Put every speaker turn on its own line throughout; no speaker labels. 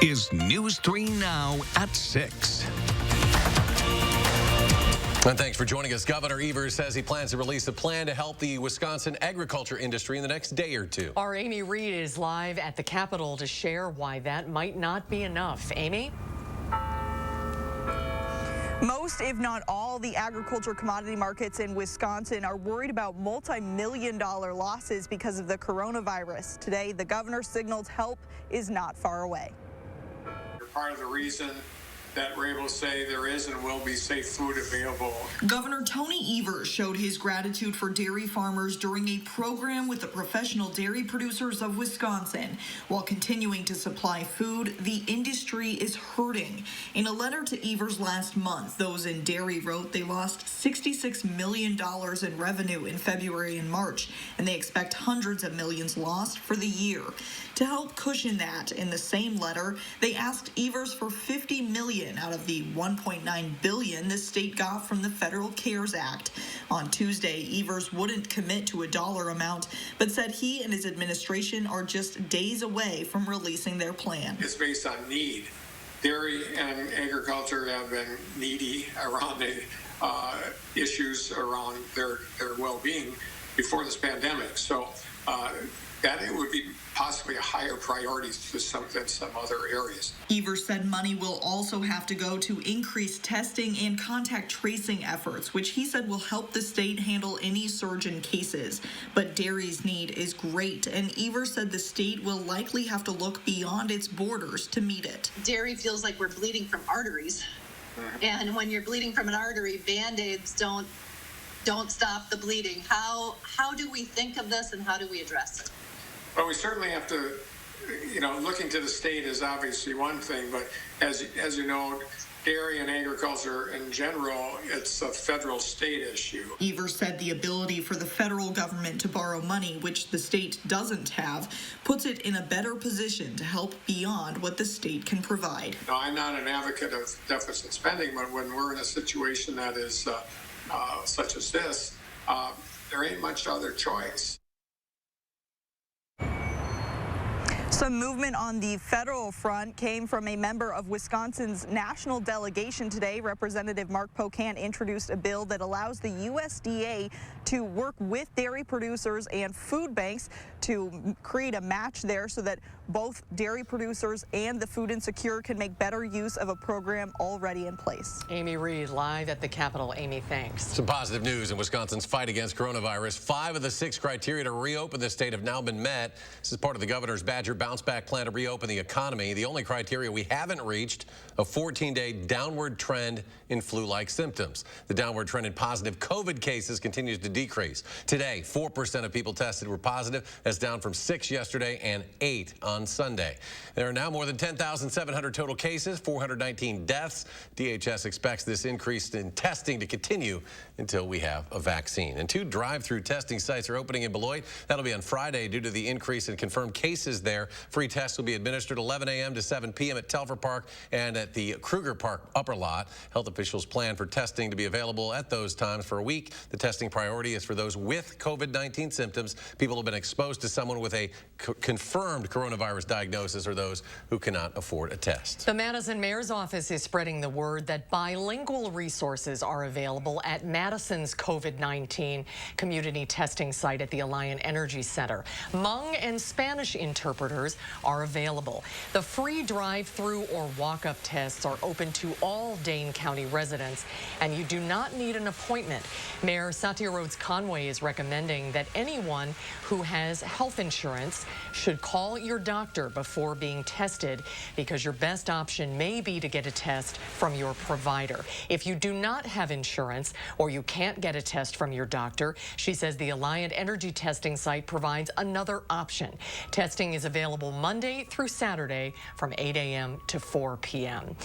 is News 3 Now at 6.
And thanks for joining us. Governor Evers says he plans to release a plan to help the Wisconsin agriculture industry in the next day or two.
Our Amy Reed is live at the Capitol to share why that might not be enough. Amy?
Most, if not all, the agriculture commodity markets in Wisconsin are worried about multi-million-dollar losses because of the coronavirus. Today, the governor signaled help is not far away.
Part of the reason that we're able to say there is and will be safe food available.
Governor Tony Evers showed his gratitude for dairy farmers during a program with the professional dairy producers of Wisconsin. While continuing to supply food, the industry is hurting. In a letter to Evers last month, those in dairy wrote they lost $66 million in revenue in February and March, and they expect hundreds of millions lost for the year. To help cushion that, in the same letter, they asked Evers for $50 million out of the $1.9 billion the state got from the Federal CARES Act. On Tuesday, Evers wouldn't commit to a dollar amount, but said he and his administration are just days away from releasing their plan.
It's based on need. Dairy and agriculture have been needy around the issues around their well-being before this pandemic. So that it would be possibly a higher priority than some other areas.
Evers said money will also have to go to increase testing and contact tracing efforts, which he said will help the state handle any surge in cases. But dairy's need is great, and Evers said the state will likely have to look beyond its borders to meet it.
Dairy feels like we're bleeding from arteries, and when you're bleeding from an artery, Band-Aids don't stop the bleeding. How do we think of this, and how do we address it?
Well, we certainly have to, looking to the state is obviously one thing, but as you know, dairy and agriculture in general, it's a federal state issue.
Evers said the ability for the federal government to borrow money, which the state doesn't have, puts it in a better position to help beyond what the state can provide.
Now, I'm not an advocate of deficit spending, but when we're in a situation that is such as this, there ain't much other choice.
Some movement on the federal front came from a member of Wisconsin's national delegation today. Representative Mark Pocan introduced a bill that allows the USDA to work with dairy producers and food banks to create a match there so that both dairy producers and the food insecure can make better use of a program already in place.
Amy Reed live at the Capitol. Amy, thanks.
Some positive news in Wisconsin's fight against coronavirus. 5 of the 6 criteria to reopen the state have now been met. This is part of the governor's Badger bounce back plan to reopen the economy. The only criteria we haven't reached, a 14-day downward trend in flu-like symptoms. The downward trend in positive COVID cases continues to decrease. Today, 4% of people tested were positive. That's down from 6 yesterday and 8 on Sunday. There are now more than 10,700 total cases, 419 deaths. DHS expects this increase in testing to continue until we have a vaccine. And 2 drive-through testing sites are opening in Beloit. That'll be on Friday due to the increase in confirmed cases there. Free tests will be administered 11 a.m. to 7 p.m. at Telfer Park and at the Kruger Park upper lot. Health officials plan for testing to be available at those times for a week. The testing priority is for those with COVID-19 symptoms, people who have been exposed to someone with a confirmed coronavirus diagnosis, or those who cannot afford a test.
The Madison mayor's office is spreading the word that bilingual resources are available at Madison's COVID-19 community testing site at the Alliant Energy Center. Hmong and Spanish interpreters are available. The free drive-through or walk-up tests are open to all Dane County residents, and you do not need an appointment. Mayor Satya Rhodes Conway is recommending that anyone who has health insurance should call your doctor before being tested, because your best option may be to get a test from your provider. If you do not have insurance or you can't get a test from your doctor, she says the Alliant Energy testing site provides another option. Testing is available Monday through Saturday from 8 a.m. to 4 p.m.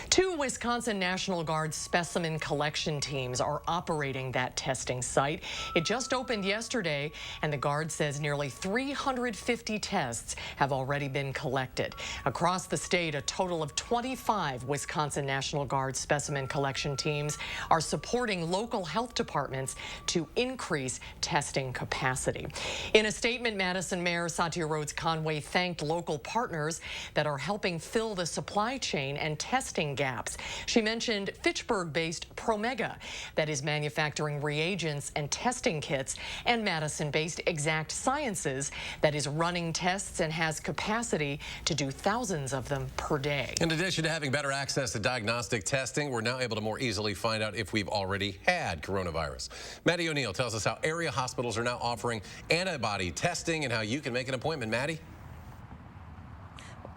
2 Wisconsin National Guard specimen collection teams are operating that testing site. It just opened yesterday, and the Guard says nearly 350 tests have already already been collected. Across the state, a total of 25 Wisconsin National Guard specimen collection teams are supporting local health departments to increase testing capacity. In a statement, Madison Mayor Satya Rhodes Conway thanked local partners that are helping fill the supply chain and testing gaps. She mentioned Fitchburg-based Promega that is manufacturing reagents and testing kits, and Madison-based Exact Sciences that is running tests and has capacity to do thousands of them per day.
In addition to having better access to diagnostic testing, we're now able to more easily find out if we've already had coronavirus. Maddie O'Neill tells us how area hospitals are now offering antibody testing and how you can make an appointment. Maddie?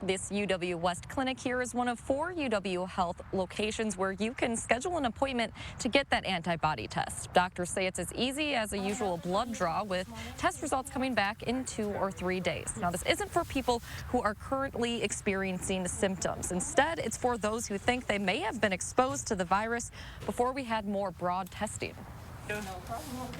This UW West clinic here is one of 4 UW Health locations where you can schedule an appointment to get that antibody test. Doctors say it's as easy as a usual blood draw, with test results coming back in 2 or 3 days. Now, this isn't for people who are currently experiencing symptoms. Instead, it's for those who think they may have been exposed to the virus before we had more broad testing.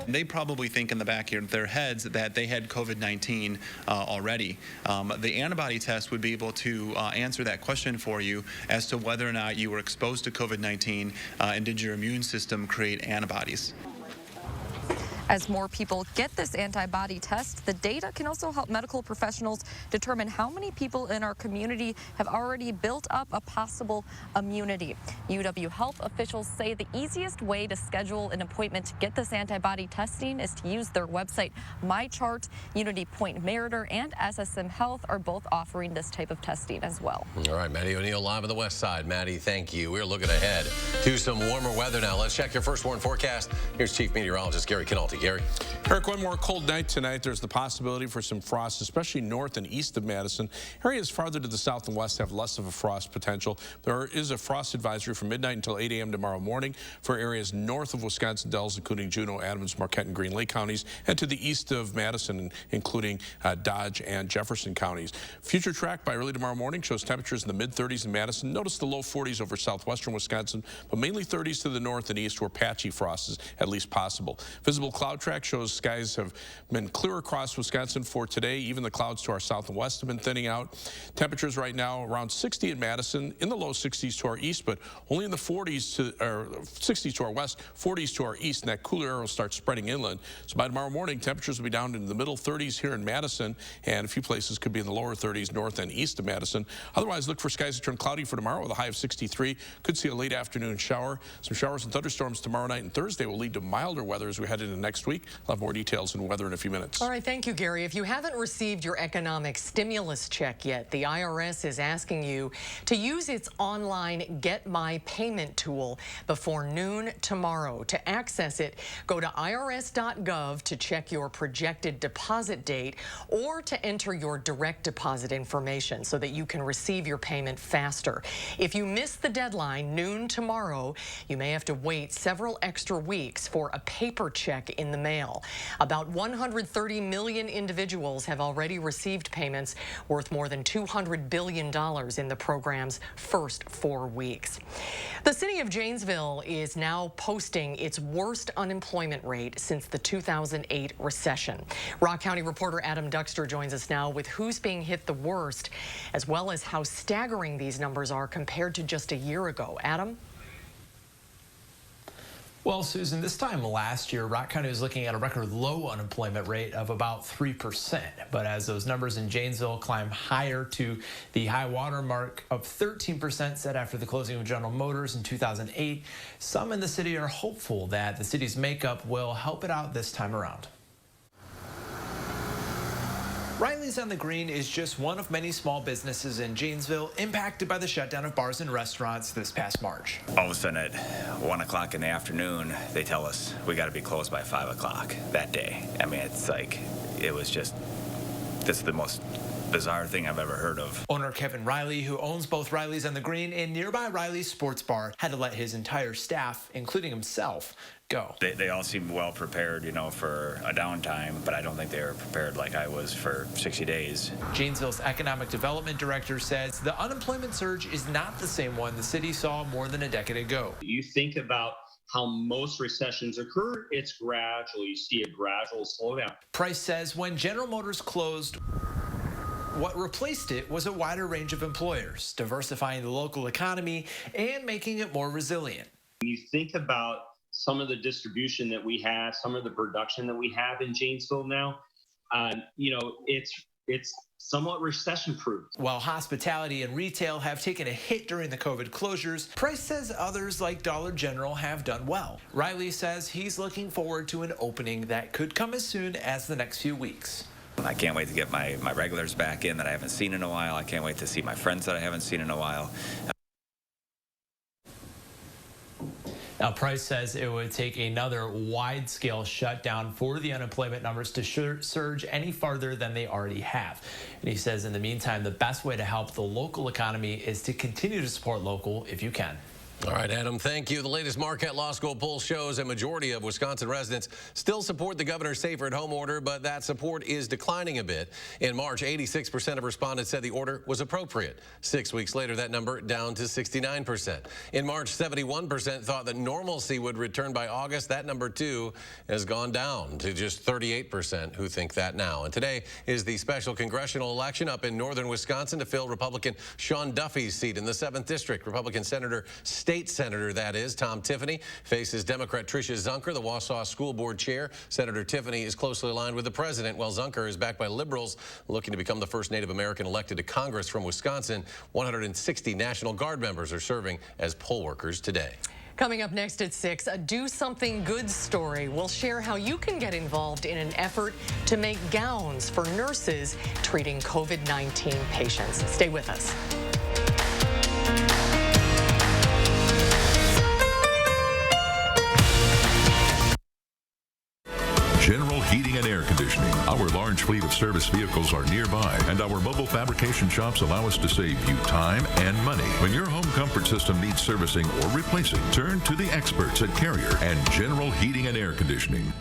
They probably think in the back of their heads that they had COVID-19 already. The antibody test would be able to answer that question for you as to whether or not you were exposed to COVID-19 and did your immune system create antibodies.
As more people get this antibody test, the data can also help medical professionals determine how many people in our community have already built up a possible immunity. UW Health officials say the easiest way to schedule an appointment to get this antibody testing is to use their website. MyChart, Unity Point Meritor, and SSM Health are both offering this type of testing as well.
All right, Maddie O'Neill live on the west side. Maddie, thank you. We're looking ahead to some warmer weather now. Let's check your first warn forecast. Here's Chief Meteorologist Gary Canalti. Gary.
Eric, one more cold night tonight. There's the possibility for some frost, especially north and east of Madison. Areas farther to the south and west have less of a frost potential. There is a frost advisory from midnight until 8 a.m. tomorrow morning for areas north of Wisconsin Dells, including Juno, Adams, Marquette, and Green Lake counties, and to the east of Madison, including Dodge and Jefferson counties. Future track by early tomorrow morning shows temperatures in the mid-30s in Madison. Notice the low 40s over southwestern Wisconsin, but mainly 30s to the north and east, where patchy frost is at least possible. Visible cloud track shows skies have been clear across Wisconsin for today. Even the clouds to our south and west have been thinning out. Temperatures right now around 60 in Madison, in the low 60s to our east, but only in the 40s to or 60s to our west, 40s to our east, and that cooler air will start spreading inland. So by tomorrow morning, temperatures will be down into the middle 30s here in Madison, and a few places could be in the lower 30s north and east of Madison. Otherwise, look for skies to turn cloudy for tomorrow with a high of 63. Could see a late afternoon shower. Some showers and thunderstorms tomorrow night and Thursday will lead to milder weather as we head into next week. I'll have more details and weather in a few minutes.
All right, thank you, Gary. If you haven't received your economic stimulus check yet, the IRS is asking you to use its online Get My Payment tool before noon tomorrow. To access it, go to irs.gov to check your projected deposit date or to enter your direct deposit information so that you can receive your payment faster. If you miss the deadline, noon tomorrow, you may have to wait several extra weeks for a paper check in the mail. About 130 million individuals have already received payments worth more than $200 billion in the program's first 4 weeks. The city of Janesville is now posting its worst unemployment rate since the 2008 recession. Rock County reporter Adam Duxter joins us now with who's being hit the worst, as well as how staggering these numbers are compared to just a year ago. Adam?
Well, Susan, this time last year, Rock County was looking at a record low unemployment rate of about 3%. But as those numbers in Janesville climb higher to the high water mark of 13% set after the closing of General Motors in 2008, some in the city are hopeful that the city's makeup will help it out this time around. Riley's on the Green is just one of many small businesses in Janesville impacted by the shutdown of bars and restaurants this past March.
All of a sudden at 1 o'clock in the afternoon, they tell us we got to be closed by 5 o'clock that day. I mean, it's like, it was just, this is the most bizarre thing I've ever heard of.
Owner Kevin Riley, who owns both Riley's and the Green and nearby Riley's Sports Bar, had to let his entire staff, including himself, go.
They all seemed well prepared, you know, for a downtime, but I don't think they were prepared like I was for 60 days.
Janesville's economic development director says the unemployment surge is not the same one the city saw more than a decade ago.
You think about how most recessions occur, it's gradual. You see a gradual slowdown.
Price says when General Motors closed, What replaced it was a wider range of employers, diversifying the local economy and making it more resilient.
When you think about some of the distribution that we have, some of the production that we have in Janesville now, it's somewhat recession-proof.
While hospitality and retail have taken a hit during the COVID closures, Price says others like Dollar General have done well. Riley says he's looking forward to an opening that could come as soon as the next few weeks.
I can't wait to get my regulars back in that I haven't seen in a while. I can't wait to see my friends that I haven't seen in a while.
Now, Price says it would take another wide-scale shutdown for the unemployment numbers to surge any farther than they already have. And he says in the meantime, the best way to help the local economy is to continue to support local if you can.
All right, Adam, thank you. The latest Marquette Law School poll shows a majority of Wisconsin residents still support the governor's safer-at-home order, but that support is declining a bit. In March, 86% of respondents said the order was appropriate. 6 weeks later, that number down to 69%. In March, 71% thought that normalcy would return by August. That number, too, has gone down to just 38% who think that now. And today is the special congressional election up in northern Wisconsin to fill Republican Sean Duffy's seat in the 7th District. Republican State Senator, that is, Tom Tiffany, faces Democrat Tricia Zunker, the Wausau School Board Chair. Senator Tiffany is closely aligned with the president, while Zunker is backed by liberals looking to become the first Native American elected to Congress from Wisconsin. 160 National Guard members are serving as poll workers today.
Coming up next at 6, a Do Something Good story. We'll share how you can get involved in an effort to make gowns for nurses treating COVID-19 patients. Stay with us.
General Heating and Air Conditioning. Our large fleet of service vehicles are nearby, and our mobile fabrication shops allow us to save you time and money. When your home comfort system needs servicing or replacing, turn to the experts at Carrier and General Heating and Air Conditioning.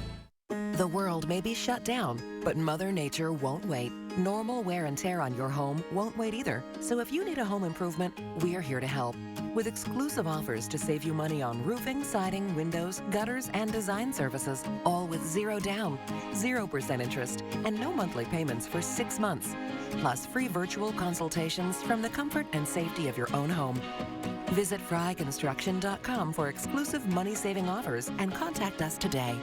The world may be shut down, but Mother Nature won't wait. Normal wear and tear on your home won't wait either. So if you need a home improvement, we're here to help. With exclusive offers to save you money on roofing, siding, windows, gutters, and design services, all with zero down, 0% interest, and no monthly payments for 6 months. Plus free virtual consultations from the comfort and safety of your own home. Visit fryconstruction.com for exclusive money-saving offers and contact us today.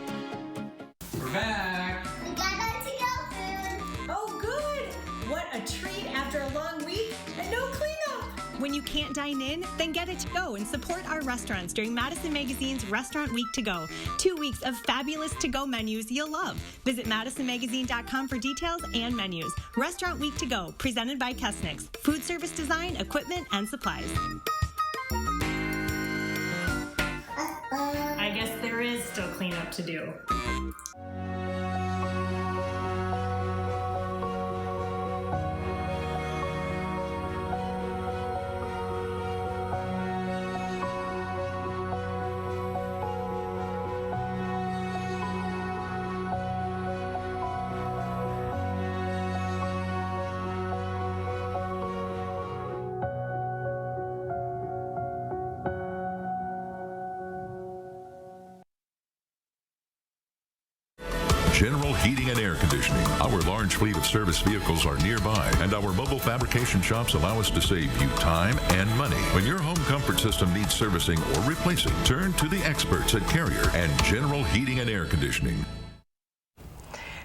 We're back.
We got our to-go food.
Oh, good. What a treat after a long week and no cleanup.
When you can't dine in, then get it to go and support our restaurants during Madison Magazine's Restaurant Week to Go. 2 weeks of fabulous to-go menus you'll love. Visit madisonmagazine.com for details and menus. Restaurant Week to Go, presented by Kesnick's. Food service design, equipment, and supplies.
I guess there is still cleanup to do.
General Heating and Air Conditioning. Our large fleet of service vehicles are nearby, and our mobile fabrication shops allow us to save you time and money. When your home comfort system needs servicing or replacing, turn to the experts at Carrier and General Heating and Air Conditioning.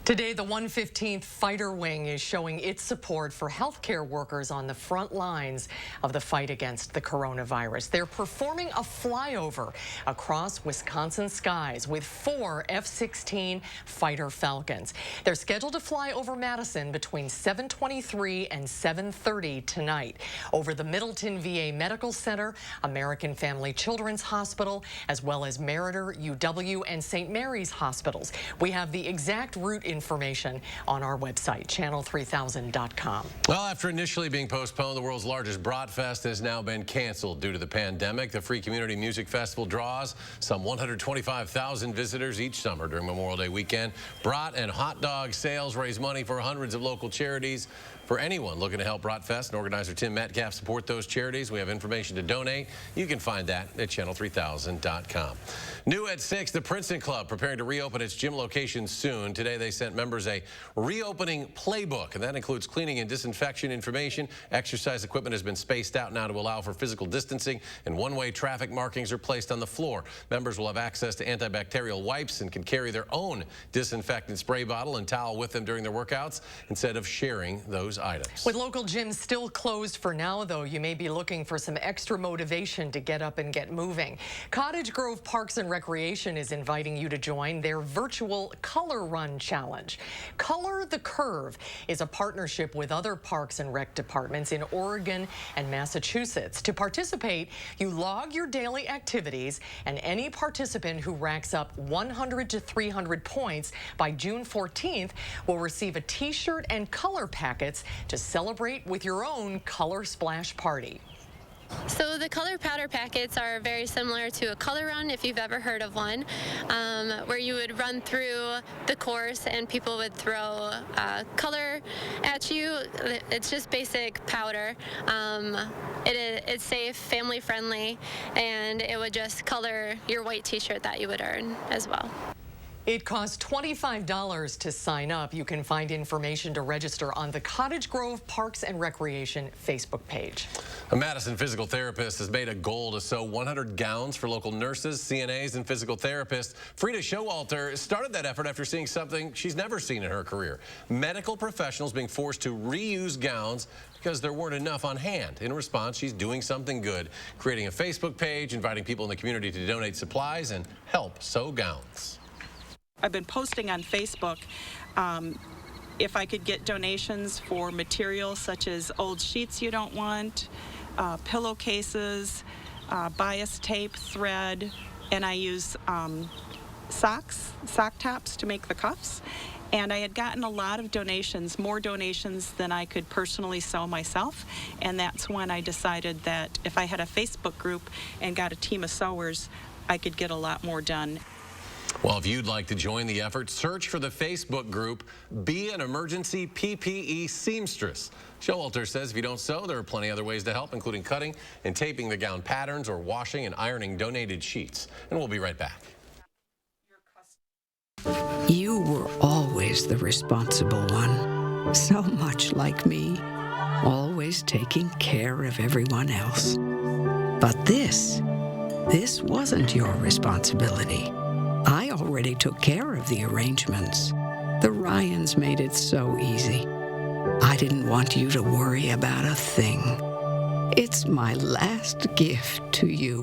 Today, the 115th Fighter Wing is showing its support for healthcare workers on the front lines of the fight against the coronavirus. They're performing a flyover across Wisconsin skies with 4 F-16 Fighter Falcons. They're scheduled to fly over Madison between 7:23 and 7:30 tonight, over the Middleton VA Medical Center, American Family Children's Hospital, as well as Meriter, UW, and St. Mary's hospitals. We have the exact route information on our website, channel3000.com.
Well, after initially being postponed, the world's largest Bratfest has now been canceled due to the pandemic. The Free Community Music Festival draws some 125,000 visitors each summer during Memorial Day weekend. Brat and hot dog sales raise money for hundreds of local charities. for anyone looking to help Rotfest and organizer Tim Metcalf support those charities. We have information to donate. You can find that at channel3000.com. New at 6, the Princeton Club preparing to reopen its gym location soon. Today they sent members a reopening playbook, and that includes cleaning and disinfection information. Exercise equipment has been spaced out now to allow for physical distancing, and one-way traffic markings are placed on the floor. Members will have access to antibacterial wipes and can carry their own disinfectant spray bottle and towel with them during their workouts instead of sharing those items.
With local gyms still closed for now, though, you may be looking for some extra motivation to get up and get moving. Cottage Grove Parks and Recreation is inviting you to join their virtual Color Run Challenge. Color the Curve is a partnership with other parks and rec departments in Oregon and Massachusetts. To participate, you log your daily activities, and any participant who racks up 100 to 300 points by June 14th will receive a t-shirt and color packets to celebrate with your own color splash party.
So the color powder packets are very similar to a color run, if you've ever heard of one, where you would run through the course and people would throw color at you. It's just basic powder. It's safe, family friendly, and it would just color your white t-shirt that you would earn as well.
It costs $25 to sign up. You can find information to register on the Cottage Grove Parks and Recreation Facebook page.
A Madison physical therapist has made a goal to sew 100 gowns for local nurses, CNAs, and physical therapists. Frida Showalter started that effort after seeing something she's never seen in her career: medical professionals being forced to reuse gowns because there weren't enough on hand. In response, she's doing something good, creating a Facebook page, inviting people in the community to donate supplies and help sew gowns.
I've been posting on Facebook if I could get donations for materials such as old sheets you don't want, pillowcases, bias tape, thread, and I use sock tops to make the cuffs. And I had gotten a lot of donations, more donations than I could personally sew myself. And that's when I decided that if I had a Facebook group and got a team of sewers, I could get a lot more done.
Well, if you'd like to join the effort, search for the Facebook group, Be an Emergency PPE Seamstress. Showalter says if you don't sew, there are plenty of other ways to help, including cutting and taping the gown patterns or washing and ironing donated sheets. And we'll be right back.
You were always the responsible one, so much like me, always taking care of everyone else. But this wasn't your responsibility. I already took care of the arrangements. The Ryans made it so easy. I didn't want you to worry about a thing. It's my last gift to you,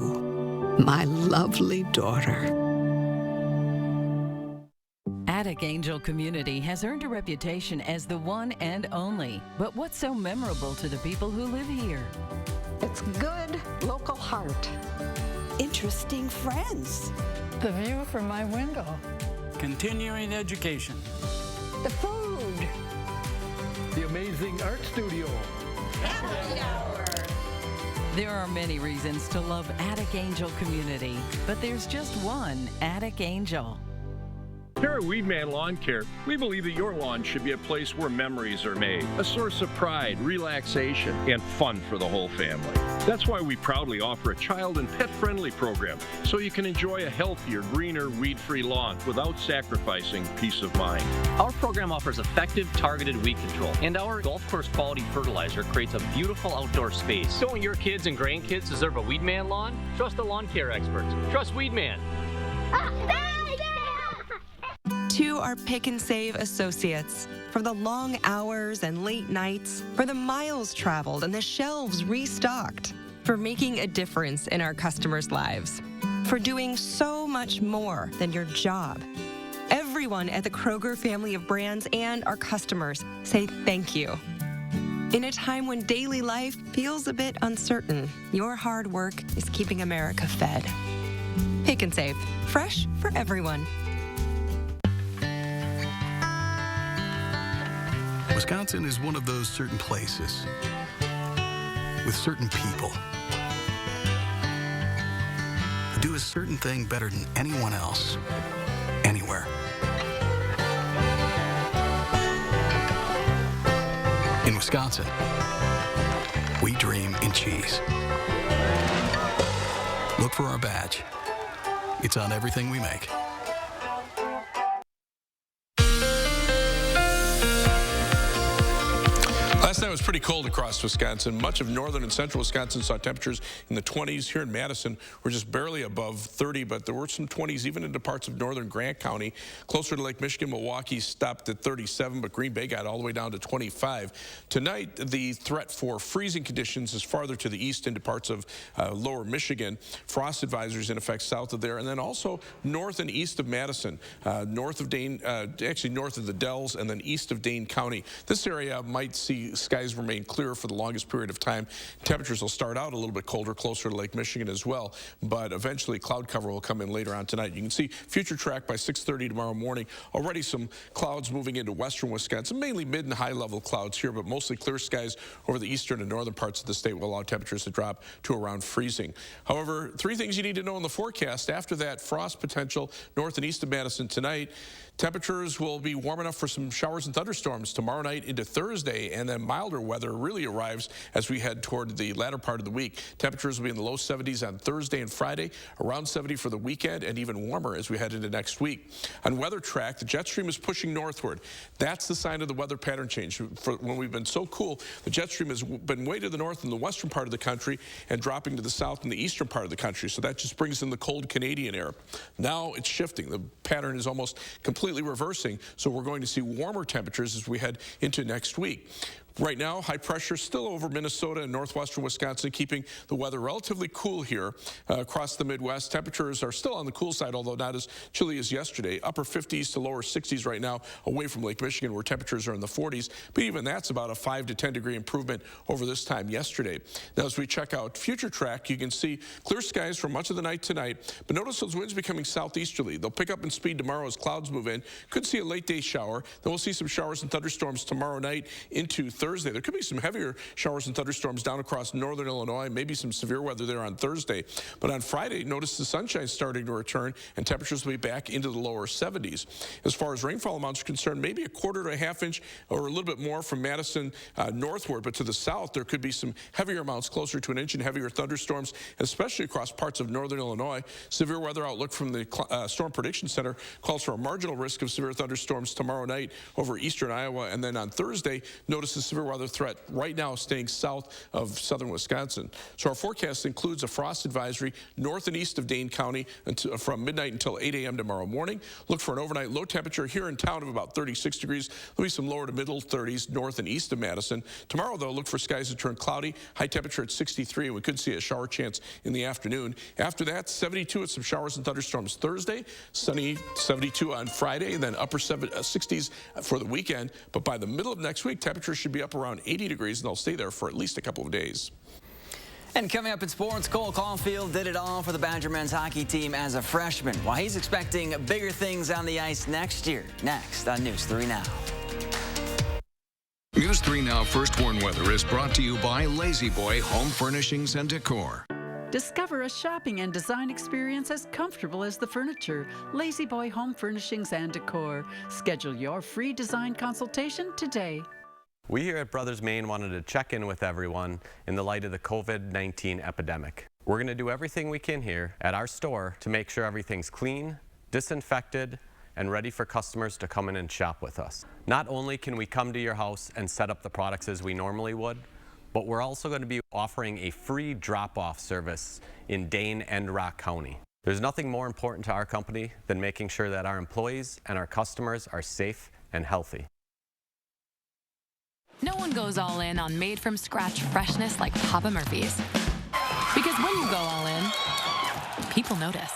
my lovely daughter.
Attic Angel Community has earned a reputation as the one and only. But what's so memorable to the people who live here?
It's good local heart.
Interesting friends.
The view from my window.
Continuing education.
The food.
The amazing art studio.
Happy hour.
There are many reasons to love Attic Angel Community, but there's just one Attic Angel.
Here at Weedman Lawn Care, we believe that your lawn should be a place where memories are made, a source of pride, relaxation, and fun for the whole family. That's why we proudly offer a child and pet-friendly program, so you can enjoy a healthier, greener, weed-free lawn without sacrificing peace of mind.
Our program offers effective, targeted weed control, and our golf course quality fertilizer creates a beautiful outdoor space. Don't your kids and grandkids deserve a Weedman lawn? Trust the lawn care experts. Trust Weedman.
To our Pick and Save associates, for the long hours and late nights, for the miles traveled and the shelves restocked, for making a difference in our customers' lives, for doing so much more than your job. Everyone at the Kroger family of brands and our customers say thank you. In a time when daily life feels a bit uncertain, your hard work is keeping America fed. Pick and Save, fresh for everyone.
Wisconsin is one of those certain places with certain people who do a certain thing better than anyone else, anywhere. In In Wisconsin, we dream in cheese. Look for our badge. It's on everything we make.
Last night was pretty cold across Wisconsin. Much of northern and central Wisconsin saw temperatures in the 20s. Here in Madison, we're just barely above 30, but there were some 20s even into parts of northern Grant County. Closer to Lake Michigan, Milwaukee stopped at 37, but Green Bay got all the way down to 25. Tonight, the threat for freezing conditions is farther to the east into parts of lower Michigan. Frost advisories in effect south of there, and then also north and east of Madison, north of Dane, actually north of the Dells, and then east of Dane County. This area might see skies remain clear for the longest period of time. Temperatures will start out a little bit colder, closer to Lake Michigan as well, but eventually cloud cover will come in later on tonight. You can see future track by 6:30 tomorrow morning. Already some clouds moving into western Wisconsin, mainly mid and high level clouds here, but mostly clear skies over the eastern and northern parts of the state will allow temperatures to drop to around freezing. However, three things you need to know in the forecast. After that, frost potential north and east of Madison tonight. Temperatures will be warm enough for some showers and thunderstorms tomorrow night into Thursday, and then milder weather really arrives as we head toward the latter part of the week. Temperatures will be in the low 70s on Thursday and Friday, around 70 for the weekend, and even warmer as we head into next week. On weather track, the jet stream is pushing northward. That's the sign of the weather pattern change. For when we've been so cool, the jet stream has been way to the north in the western part of the country and dropping to the south in the eastern part of the country. So that just brings in the cold Canadian air. Now it's shifting. The pattern is almost completely reversing, so we're going to see warmer temperatures as we head into next week. Right now, high pressure still over Minnesota and northwestern Wisconsin, keeping the weather relatively cool here across the Midwest. Temperatures are still on the cool side, although not as chilly as yesterday. Upper 50s to lower 60s right now away from Lake Michigan, where temperatures are in the 40s. But even that's about a 5 to 10 degree improvement over this time yesterday. Now, as we check out future track, you can see clear skies for much of the night tonight. But notice those winds becoming southeasterly. They'll pick up in speed tomorrow as clouds move in. Could see a late day shower. Then we'll see some showers and thunderstorms tomorrow night into Thursday. There could be some heavier showers and thunderstorms down across northern Illinois, maybe some severe weather there on Thursday. But on Friday, notice the sunshine starting to return and temperatures will be back into the lower 70s. As far as rainfall amounts are concerned, maybe a quarter to a half inch or a little bit more from Madison northward, but to the south, there could be some heavier amounts, closer to an inch, and heavier thunderstorms, especially across parts of northern Illinois. Severe weather outlook from the Storm Prediction Center calls for a marginal risk of severe thunderstorms tomorrow night over eastern Iowa, and then on Thursday, notice the severe weather threat right now staying south of southern Wisconsin. So our forecast includes a frost advisory north and east of Dane County from midnight until 8 a.m. tomorrow morning. Look for an overnight low temperature here in town of about 36 degrees. There'll be some lower to middle 30s north and east of Madison. Tomorrow, though, look for skies to turn cloudy. High temperature at 63, and we could see a shower chance in the afternoon. After that, 72 with some showers and thunderstorms Thursday, sunny 72 on Friday, and then upper 60s for the weekend. But by the middle of next week, temperatures should be up around 80 degrees, and they'll stay there for at least a couple of days.
And coming up in sports, Cole Caulfield did it all for the Badger men's hockey team as a freshman, while he's expecting bigger things on the ice next year. Next on News 3 Now.
News 3 Now First Warn Weather is brought to you by Lazy Boy Home Furnishings and Decor.
Discover a shopping and design experience as comfortable as the furniture. Lazy Boy Home Furnishings and Decor. Schedule your free design consultation today.
We here at Brothers Maine wanted to check in with everyone in the light of the COVID-19 epidemic. We're going to do everything we can here at our store to make sure everything's clean, disinfected, and ready for customers to come in and shop with us. Not only can we come to your house and set up the products as we normally would, but we're also going to be offering a free drop-off service in Dane and Rock County. There's nothing more important to our company than making sure that our employees and our customers are safe and healthy.
No one goes all in on made-from-scratch freshness like Papa Murphy's. Because when you go all in, people notice.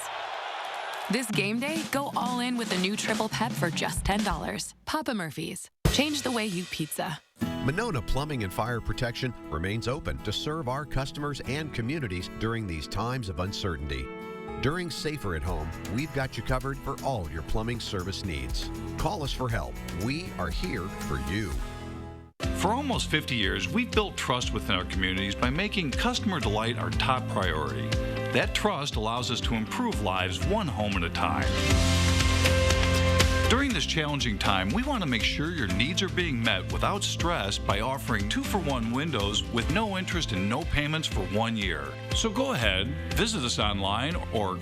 This game day, go all in with the new Triple Pep for just $10. Papa Murphy's. Change the way you pizza.
Monona Plumbing and Fire Protection remains open to serve our customers and communities during these times of uncertainty. During Safer at Home, we've got you covered for all your plumbing service needs. Call us for help. We are here for you.
For almost 50 years, we've built trust within our communities by making customer delight our top priority. That trust allows us to improve lives one home at a time. During this challenging time, we want to make sure your needs are being met without stress by offering 2-for-1 windows with no interest and no payments for 1 year. So go ahead, visit us online, or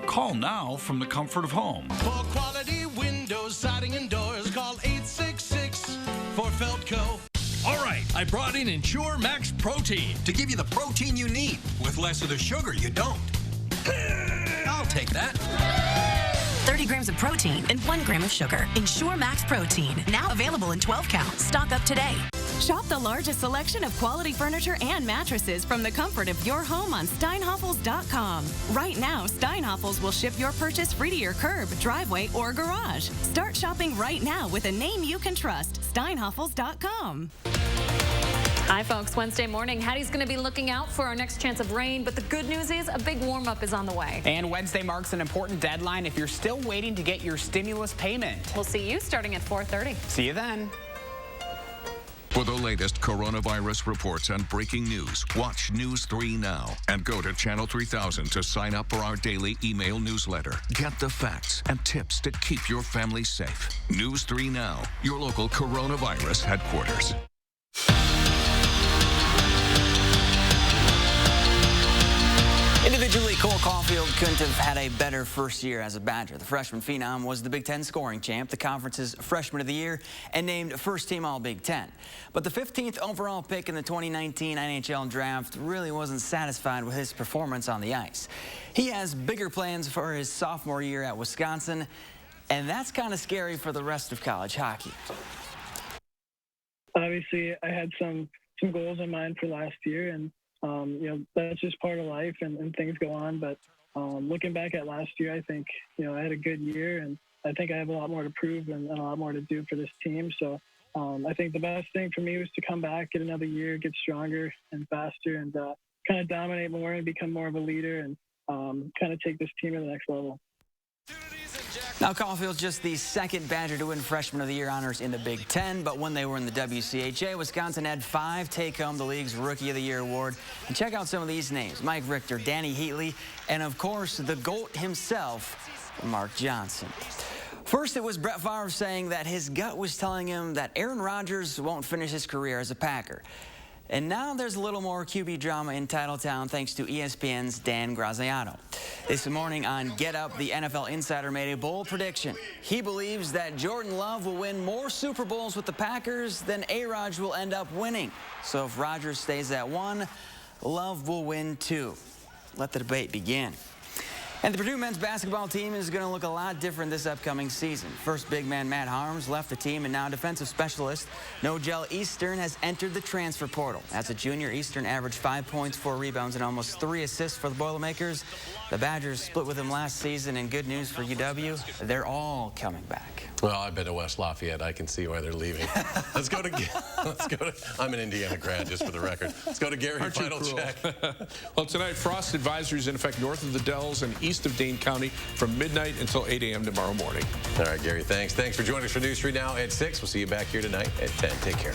call now from the comfort of home.
For quality windows, siding, and doors, call 866 for Feltco.
All right, I brought in Ensure Max Protein to give you the protein you need with less of the sugar you don't. I'll take that.
30 grams of protein and 1 gram of sugar. Ensure Max Protein. Now available in 12 count. Stock up today. Shop the largest selection of quality furniture and mattresses from the comfort of your home on steinhoffels.com. Right now, Steinhoffels will ship your purchase free to your curb, driveway, or garage. Start shopping right now with a name you can trust. steinhoffels.com.
Hi, folks. Wednesday morning, Hattie's going to be looking out for our next chance of rain, but the good news is a big warm-up is on the way.
And Wednesday marks an important deadline if you're still waiting to get your stimulus payment.
We'll see you starting at 4:30.
See you then.
For the latest coronavirus reports and breaking news, watch News 3 now and go to Channel 3000 to sign up for our daily email newsletter. Get the facts and tips to keep your family safe. News 3 Now, your local coronavirus headquarters.
Individually, Cole Caulfield couldn't have had a better first year as a Badger. The freshman phenom was the Big Ten scoring champ, the conference's freshman of the year, and named first team All-Big Ten. But the 15th overall pick in the 2019 NHL draft really wasn't satisfied with his performance on the ice. He has bigger plans for his sophomore year at Wisconsin, and that's kind of scary for the rest of college hockey.
Obviously, I had some goals in mind for last year, and that's just part of life, and things go on. But looking back at last year, I think, I had a good year, and I think I have a lot more to prove and a lot more to do for this team. So I think the best thing for me was to come back, get another year, get stronger and faster, and kind of dominate more and become more of a leader and kind of take this team to the next level.
Now, Caulfield's just the second Badger to win Freshman of the Year honors in the Big Ten, but when they were in the WCHA, Wisconsin had 5 take home the league's Rookie of the Year award. And check out some of these names: Mike Richter, Danny Heatley, and of course, the GOAT himself, Mark Johnson. First, it was Brett Favre saying that his gut was telling him that Aaron Rodgers won't finish his career as a Packer. And now there's a little more QB drama in Titletown thanks to ESPN's Dan Graziano. This morning on Get Up, the NFL insider made a bold prediction. He believes that Jordan Love will win more Super Bowls with the Packers than A-Rod will end up winning. So if Rodgers stays at 1, Love will win 2. Let the debate begin. And the Purdue men's basketball team is going to look a lot different this upcoming season. First big man Matt Harms left the team, and now defensive specialist Nogel Eastern has entered the transfer portal. As a junior, Eastern averaged 5 points, 4 rebounds, and almost 3 assists for the Boilermakers. The Badgers split with him last season, and good news for UW, they're all coming back.
Well, I've been to West Lafayette. I can see why they're leaving. Let's go to, I'm an Indiana grad, just for the record. Let's go to Gary, final check.
Well, tonight, frost advisories in effect north of the Dells and east of Dane County from midnight until 8 a.m. tomorrow morning.
All right, Gary, thanks. Thanks for joining us for News 3 Now at 6. We'll see you back here tonight at 10. Take care.